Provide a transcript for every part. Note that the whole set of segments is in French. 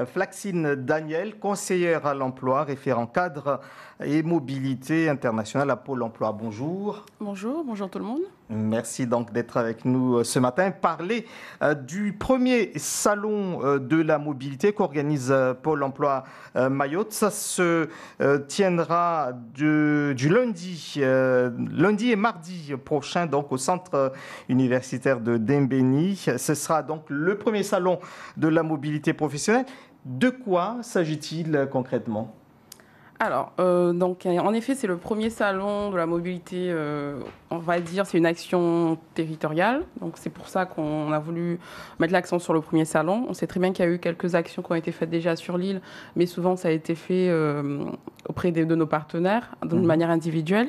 Flaxine Daniel, conseillère à l'emploi, référent cadre et mobilité internationale à Pôle emploi. Bonjour. Bonjour tout le monde. Merci donc d'être avec nous ce matin. Parler du premier salon de la mobilité qu'organise Pôle emploi Mayotte. Ça se tiendra du lundi et mardi prochain donc au centre universitaire de Dembéni. Ce sera donc le premier salon de la mobilité professionnelle. De quoi s'agit-il concrètement ? Alors, donc, en effet, c'est le premier salon de la mobilité, on va dire, c'est une action territoriale. Donc, c'est pour ça qu'on a voulu mettre l'accent sur le premier salon. On sait très bien qu'il y a eu quelques actions qui ont été faites déjà sur l'île, mais souvent, ça a été fait auprès de nos partenaires, d'une manière individuelle.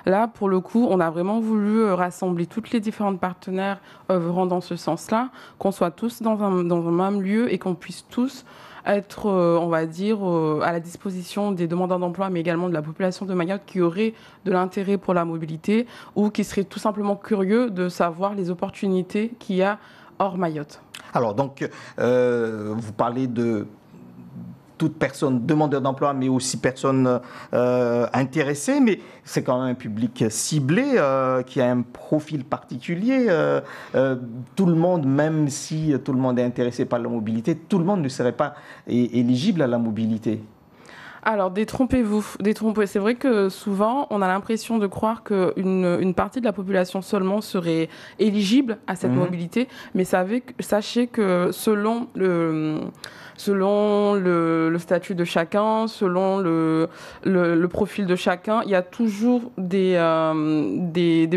Là, pour le coup, on a vraiment voulu rassembler toutes les différentes partenaires œuvrant dans ce sens-là, qu'on soit tous dans un même lieu et qu'on puisse tous être, on va dire, à la disposition des demandeurs d'emploi, mais également de la population de Mayotte qui aurait de l'intérêt pour la mobilité ou qui serait tout simplement curieux de savoir les opportunités qu'il y a hors Mayotte. Alors, donc, vous parlez de toute personne demandeur d'emploi, mais aussi personne intéressée, mais c'est quand même un public ciblé qui a un profil particulier. Tout le monde, même si tout le monde est intéressé par la mobilité, tout le monde ne serait pas éligible à la mobilité. Alors, détrompez-vous. C'est vrai que souvent, on a l'impression de croire qu'une partie de la population seulement serait éligible à cette mobilité, mais sachez que selon le statut de chacun, selon le profil de chacun, il y a toujours des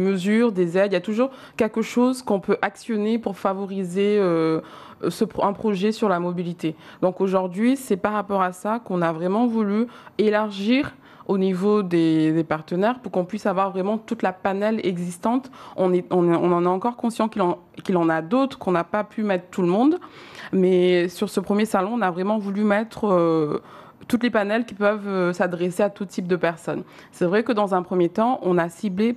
mesures, des aides, il y a toujours quelque chose qu'on peut actionner pour favoriser un projet sur la mobilité. Donc aujourd'hui, c'est par rapport à ça qu'on a vraiment voulu élargir au niveau des partenaires pour qu'on puisse avoir vraiment toute la panel existante. On en a encore conscient qu'il en a d'autres, qu'on n'a pas pu mettre tout le monde. Mais sur ce premier salon, on a vraiment voulu mettre toutes les panels qui peuvent s'adresser à tout type de personnes. C'est vrai que dans un premier temps, on a ciblé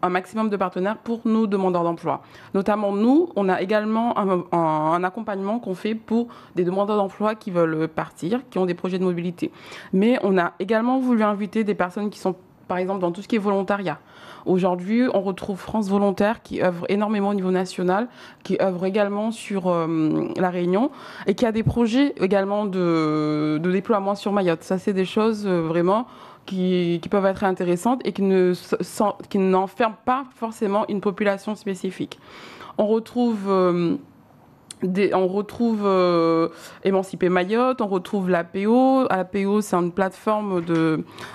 un maximum de partenaires pour nos demandeurs d'emploi. Notamment nous, on a également un accompagnement qu'on fait pour des demandeurs d'emploi qui veulent partir, qui ont des projets de mobilité. Mais on a également voulu inviter des personnes qui sont, par exemple, dans tout ce qui est volontariat. Aujourd'hui, on retrouve France Volontaire qui œuvre énormément au niveau national, qui œuvre également sur La Réunion et qui a des projets également de déploiement sur Mayotte. Ça, c'est des choses vraiment qui peuvent être intéressantes et qui n'enferment pas forcément une population spécifique. On retrouve Émanciper Mayotte, on retrouve l'APO. APO, c'est une plateforme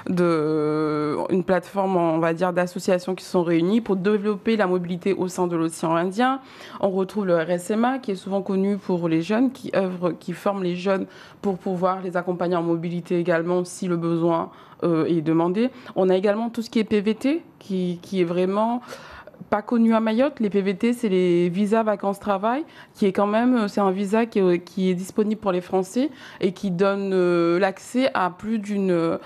une plateforme, on va dire, d'associations qui sont réunies pour développer la mobilité au sein de l'océan Indien. On retrouve le RSMA, qui est souvent connu pour les jeunes, qui forme les jeunes pour pouvoir les accompagner en mobilité également si le besoin est demandé. On a également tout ce qui est PVT, qui est vraiment pas connu à Mayotte. Les PVT, c'est les visas vacances-travail, qui est quand même, c'est un visa qui est disponible pour les Français et qui donne l'accès à plus d'une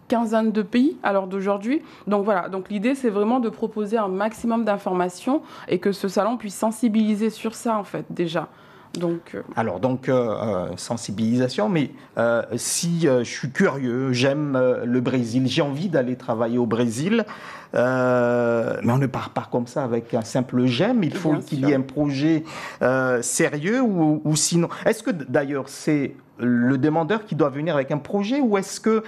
quinzaine de pays à l'heure d'aujourd'hui. Donc voilà, donc l'idée, c'est vraiment de proposer un maximum d'informations et que ce salon puisse sensibiliser sur ça, en fait, déjà. Alors, sensibilisation, mais si je suis curieux, j'aime le Brésil, j'ai envie d'aller travailler au Brésil, mais on ne part pas comme ça avec un simple j'aime, il faut qu'il y ait un projet sérieux ou sinon... Est-ce que d'ailleurs c'est le demandeur qui doit venir avec un projet ou est-ce que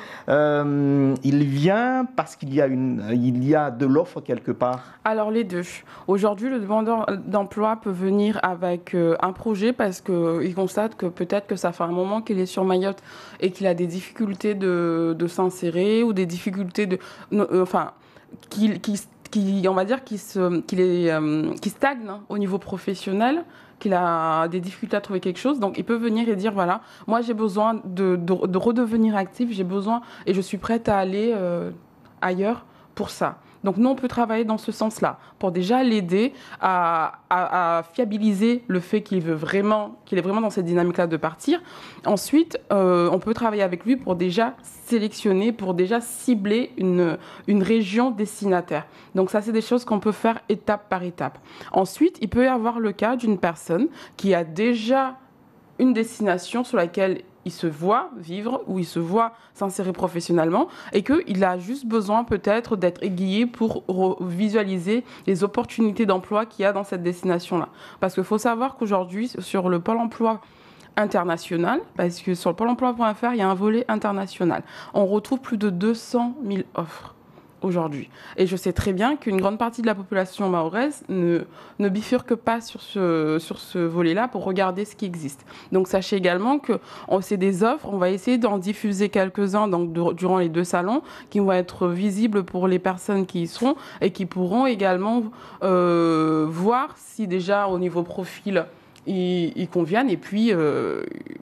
il vient parce qu'il y a de l'offre quelque part? Alors les deux. Aujourd'hui, le demandeur d'emploi peut venir avec un projet parce qu'il constate que peut-être que ça fait un moment qu'il est sur Mayotte et qu'il a des difficultés de s'insérer ou des difficultés on va dire qu'il stagne au niveau professionnel, qu'il a des difficultés à trouver quelque chose. Donc, il peut venir et dire, voilà, moi, j'ai besoin de redevenir actif, j'ai besoin et je suis prête à aller ailleurs pour ça. Donc, nous, on peut travailler dans ce sens-là pour déjà l'aider à fiabiliser le fait qu'il est vraiment dans cette dynamique-là de partir. Ensuite, on peut travailler avec lui pour déjà sélectionner, pour déjà cibler une région destinataire. Donc, ça, c'est des choses qu'on peut faire étape par étape. Ensuite, il peut y avoir le cas d'une personne qui a déjà une destination sur laquelle il se voit vivre, où il se voit s'insérer professionnellement et qu'il a juste besoin peut-être d'être aiguillé pour visualiser les opportunités d'emploi qu'il y a dans cette destination-là. Parce qu'il faut savoir qu'aujourd'hui, sur le Pôle emploi international, parce que sur le Pôle emploi.fr, il y a un volet international. On retrouve plus de 200 000 offres aujourd'hui. Et je sais très bien qu'une grande partie de la population mahoraise ne bifurque pas sur ce volet-là pour regarder ce qui existe. Donc sachez également que c'est des offres, on va essayer d'en diffuser quelques-uns durant les 2 salons qui vont être visibles pour les personnes qui y seront et qui pourront également voir si déjà au niveau profil ils conviennent et puis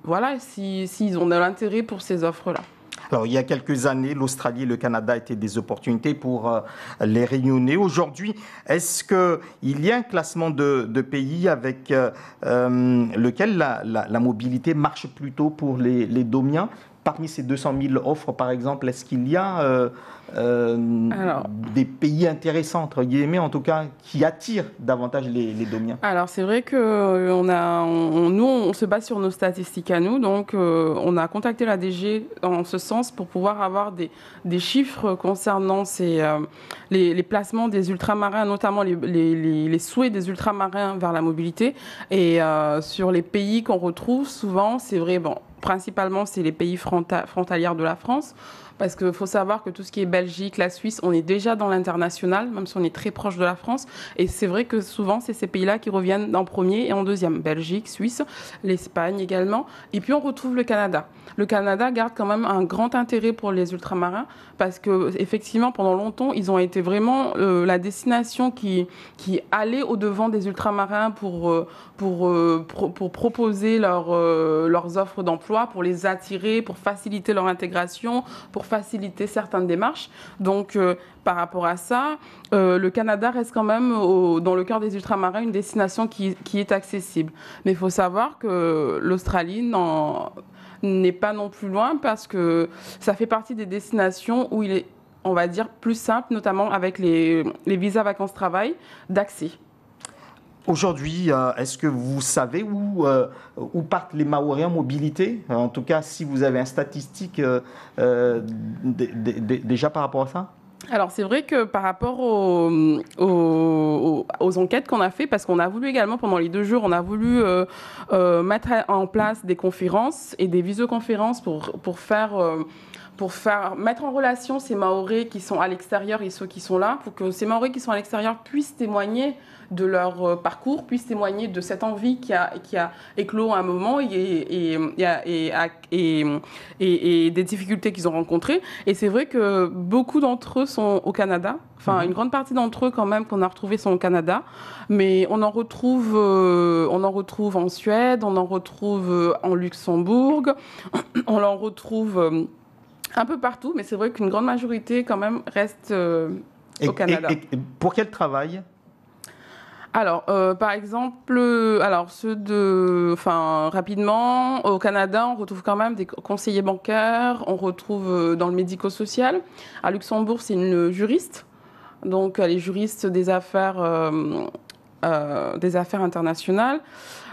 voilà, s'ils ont de l'intérêt pour ces offres-là. Alors, il y a quelques années, l'Australie et le Canada étaient des opportunités pour les Réunionnais. Aujourd'hui, est-ce qu'il y a un classement de pays avec lequel la mobilité marche plutôt pour les Domiens? Parmi ces 200 000 offres, par exemple, est-ce qu'il y a des pays intéressants, entre guillemets, en tout cas, qui attirent davantage les Domiens? Alors, c'est vrai que nous, on se base sur nos statistiques à nous. Donc, on a contacté la DG en ce sens pour pouvoir avoir des chiffres concernant les placements des ultramarins, notamment les souhaits des ultramarins vers la mobilité. Et sur les pays qu'on retrouve, souvent, c'est vrai, principalement, c'est les pays frontaliers de la France. Parce qu'il faut savoir que tout ce qui est Belgique, la Suisse, on est déjà dans l'international, même si on est très proche de la France. Et c'est vrai que souvent, c'est ces pays-là qui reviennent en premier et en deuxième. Belgique, Suisse, l'Espagne également. Et puis, on retrouve le Canada. Le Canada garde quand même un grand intérêt pour les ultramarins parce qu'effectivement, pendant longtemps, ils ont été vraiment la destination qui allait au-devant des ultramarins pour proposer leurs offres d'emploi, pour les attirer, pour faciliter leur intégration, pour faciliter certaines démarches. Donc, par rapport à ça, le Canada reste quand même, dans le cœur des ultramarins, une destination qui est accessible. Mais il faut savoir que l'Australie n'est pas non plus loin parce que ça fait partie des destinations où il est, on va dire, plus simple, notamment avec les visas vacances-travail, d'accès. Aujourd'hui, est-ce que vous savez où partent les Mahorais en mobilité? En tout cas, si vous avez une statistique déjà par rapport à ça? Alors, c'est vrai que par rapport aux enquêtes qu'on a fait, parce qu'on a voulu également, pendant les 2 jours, on a voulu mettre en place des conférences et des visioconférences pour mettre en relation ces Mahorais qui sont à l'extérieur et ceux qui sont là, pour que ces Mahorais qui sont à l'extérieur puissent témoigner de leur parcours, puissent témoigner de cette envie qui a éclos à un moment et des difficultés qu'ils ont rencontrées. Et c'est vrai que beaucoup d'entre eux sont au Canada. Enfin, une grande partie d'entre eux, quand même, qu'on a retrouvés sont au Canada. Mais on en retrouve en Suède, on en retrouve en Luxembourg, on en retrouve un peu partout. Mais c'est vrai qu'une grande majorité, quand même, reste au Canada. Et pour quel travail? Alors, par exemple, rapidement, au Canada, on retrouve quand même des conseillers bancaires, on retrouve dans le médico-social. À Luxembourg, c'est une juriste, donc elle est juriste des affaires internationales.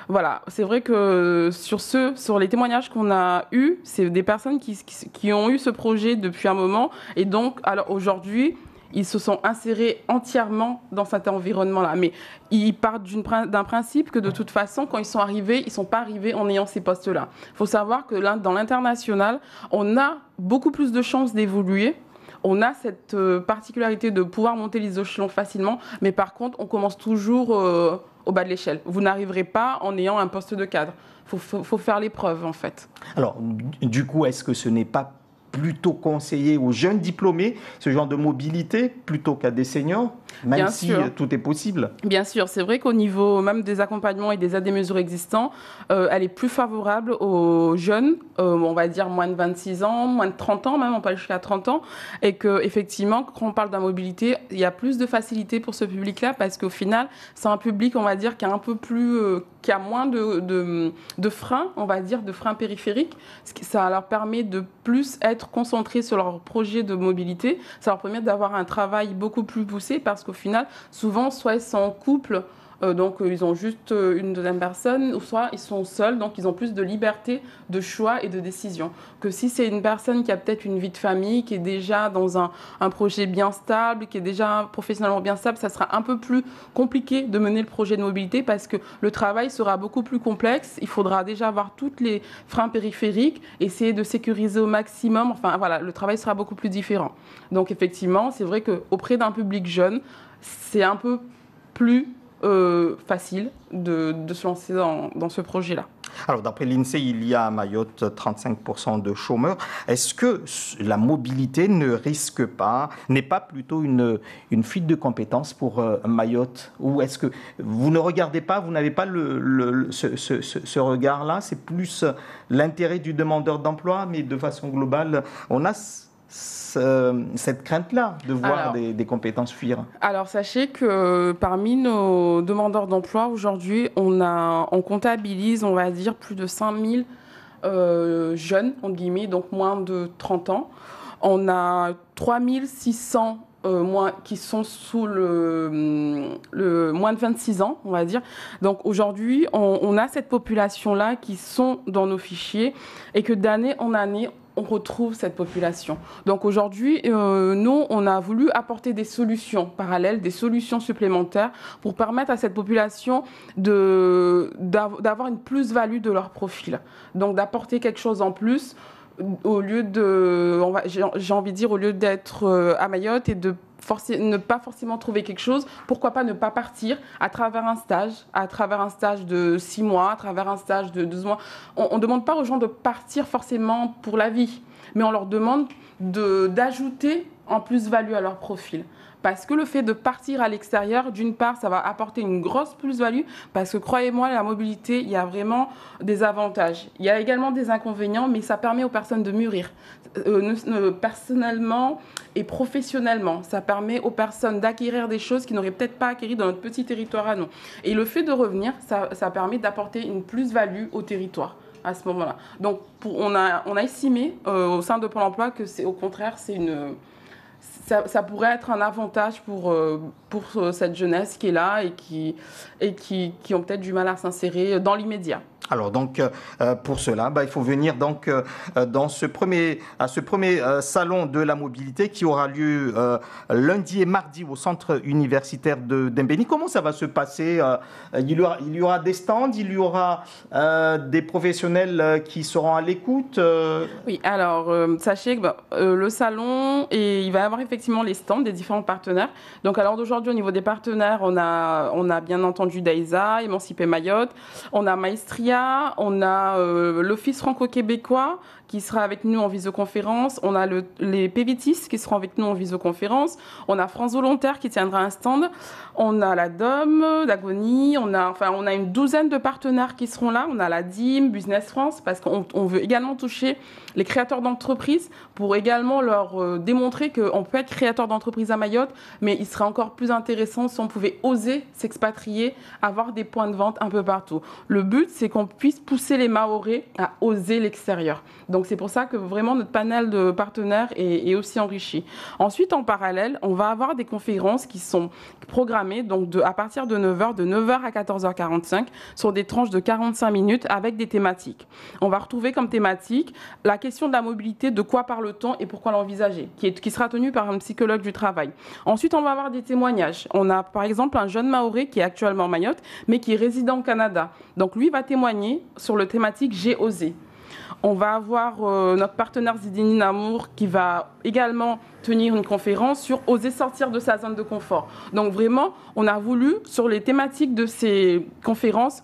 Voilà, c'est vrai que sur les témoignages qu'on a eus, c'est des personnes qui ont eu ce projet depuis un moment, et donc, alors aujourd'hui, ils se sont insérés entièrement dans cet environnement-là. Mais ils partent d'un principe que de toute façon, quand ils sont arrivés, ils ne sont pas arrivés en ayant ces postes-là. Il faut savoir que là, dans l'international, on a beaucoup plus de chances d'évoluer. On a cette particularité de pouvoir monter les échelons facilement. Mais par contre, on commence toujours au bas de l'échelle. Vous n'arriverez pas en ayant un poste de cadre. Il faut faire l'épreuve, en fait. Alors, du coup, est-ce que ce n'est pas plutôt conseillé aux jeunes diplômés, ce genre de mobilité, plutôt qu'à des seniors, même Bien si sûr. tout est possible? Bien sûr, c'est vrai qu'au niveau même des accompagnements et des aides et mesures existants, elle est plus favorable aux jeunes, on va dire moins de 26 ans, moins de 30 ans même, on peut aller jusqu'à 30 ans, et qu'effectivement, quand on parle de la mobilité, il y a plus de facilité pour ce public-là, parce qu'au final, c'est un public, on va dire, qui est un peu plus... qui a moins de freins, on va dire, de freins périphériques. Ça leur permet de plus être concentrés sur leur projet de mobilité. Ça leur permet d'avoir un travail beaucoup plus poussé parce qu'au final, souvent, soit ils sont en couple Donc ils ont juste une deuxième personne, ou soit ils sont seuls, donc ils ont plus de liberté de choix et de décision. Que si c'est une personne qui a peut-être une vie de famille, qui est déjà dans un projet bien stable, qui est déjà professionnellement bien stable, ça sera un peu plus compliqué de mener le projet de mobilité parce que le travail sera beaucoup plus complexe. Il faudra déjà avoir toutes les freins périphériques, essayer de sécuriser au maximum. Enfin voilà, le travail sera beaucoup plus différent. Donc effectivement, c'est vrai qu'auprès d'un public jeune, c'est un peu plus facile de se lancer dans ce projet-là. Alors, d'après l'INSEE, il y a à Mayotte 35% de chômeurs. Est-ce que la mobilité n'est pas plutôt une fuite de compétences pour Mayotte? Ou est-ce que vous ne regardez pas, vous n'avez pas ce regard-là? C'est plus l'intérêt du demandeur d'emploi, mais de façon globale, on a cette crainte-là de voir des compétences fuir? Alors, sachez que parmi nos demandeurs d'emploi, aujourd'hui, on comptabilise, on va dire, plus de 5000 jeunes, en guillemets, donc moins de 30 ans. On a 3600 qui sont sous le moins de 26 ans, on va dire. Donc aujourd'hui, on a cette population-là qui sont dans nos fichiers et que d'année en année, on retrouve cette population. Donc aujourd'hui, nous, on a voulu apporter des solutions parallèles, des solutions supplémentaires pour permettre à cette population d'avoir une plus-value de leur profil. Donc d'apporter quelque chose en plus au lieu de, j'ai envie de dire, au lieu d'être à Mayotte et de ne pas forcément trouver quelque chose, pourquoi pas ne pas partir à travers un stage de 6 mois, à travers un stage de 12 mois. On ne demande pas aux gens de partir forcément pour la vie, mais on leur demande d'ajouter en plus-value à leur profil. Parce que le fait de partir à l'extérieur, d'une part, ça va apporter une grosse plus-value, parce que croyez-moi, la mobilité, il y a vraiment des avantages. Il y a également des inconvénients, mais ça permet aux personnes de mûrir, personnellement et professionnellement. Ça permet aux personnes d'acquérir des choses qu'ils n'auraient peut-être pas acquéries dans notre petit territoire à nous. Et le fait de revenir, ça permet d'apporter une plus-value au territoire à ce moment-là. Donc, on a estimé au sein de Pôle emploi que au contraire, ça pourrait être un avantage pour cette jeunesse qui est là et qui ont peut-être du mal à s'insérer dans l'immédiat. Alors donc pour cela, il faut venir donc à ce premier salon de la mobilité qui aura lieu lundi et mardi au centre universitaire de Dembéni. Comment ça va se passer? Il y aura des stands, il y aura des professionnels qui seront à l'écoute. Oui, alors sachez que le salon, il va y avoir effectivement les stands des différents partenaires. Donc à l'heure d'aujourd'hui, au niveau des partenaires, on a bien entendu Daïsa, Émancipé Mayotte, on a Maestria, on a l'Office franco-québécois qui sera avec nous en visioconférence, on a les PVTIS qui seront avec nous en visioconférence, on a France Volontaire qui tiendra un stand, on a la DOM, l'Agonie, on a une douzaine de partenaires qui seront là, on a la DIM, Business France, parce qu'on veut également toucher les créateurs d'entreprises pour également leur démontrer qu'on peut être créateur d'entreprise à Mayotte, mais il serait encore plus intéressant si on pouvait oser s'expatrier, avoir des points de vente un peu partout. Le but, c'est qu'on puisse pousser les Mahorais à oser l'extérieur. Donc c'est pour ça que vraiment notre panel de partenaires est aussi enrichi. Ensuite, en parallèle, on va avoir des conférences qui sont programmées donc à partir de 9h à 14h45 sur des tranches de 45 minutes avec des thématiques. On va retrouver comme thématique la question de la mobilité, de quoi parle-t-on et pourquoi l'envisager, qui sera tenue par un psychologue du travail. Ensuite, on va avoir des témoignages. On a par exemple un jeune Mahorais qui est actuellement à Mayotte, mais qui est résident au Canada. Donc lui va témoigner sur le thématique « J'ai osé ». On va avoir notre partenaire Zidini Namour qui va également tenir une conférence sur oser sortir de sa zone de confort. Donc vraiment, on a voulu, sur les thématiques de ces conférences,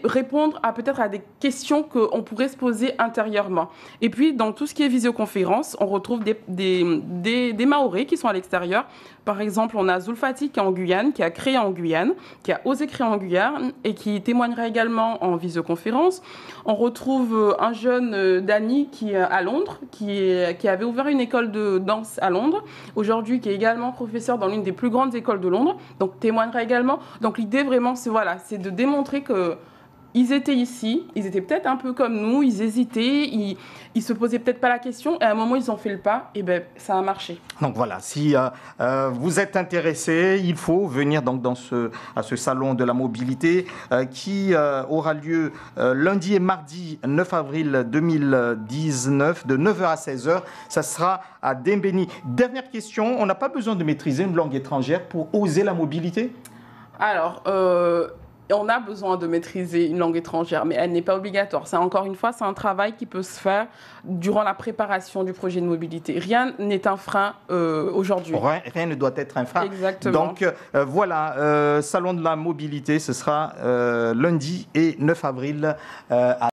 répondre peut-être à des questions qu'on pourrait se poser intérieurement. Et puis, dans tout ce qui est visioconférence, on retrouve des Mahorais qui sont à l'extérieur. Par exemple, on a Zulfati qui est en Guyane, qui a créé en Guyane, qui a osé créer en Guyane et qui témoignera également en visioconférence. On retrouve un jeune Dany qui est à Londres, qui avait ouvert une école de danse à Londres, aujourd'hui qui est également professeur dans l'une des plus grandes écoles de Londres, donc témoignera également. Donc l'idée vraiment, c'est de démontrer que ils étaient ici, ils étaient peut-être un peu comme nous, ils hésitaient, ils se posaient peut-être pas la question, et à un moment ils ont fait le pas, et ben ça a marché. Donc voilà, si vous êtes intéressé, il faut venir donc à ce salon de la mobilité qui aura lieu lundi et mardi 9 avril 2019 de 9h à 16h. Ça sera à Dembéni. Dernière question, on n'a pas besoin de maîtriser une langue étrangère pour oser la mobilité? Alors, on a besoin de maîtriser une langue étrangère, mais elle n'est pas obligatoire. Encore une fois, c'est un travail qui peut se faire durant la préparation du projet de mobilité. Rien n'est un frein aujourd'hui. Rien ne doit être un frein. Exactement. Donc voilà, Salon de la mobilité, ce sera lundi et 9 avril à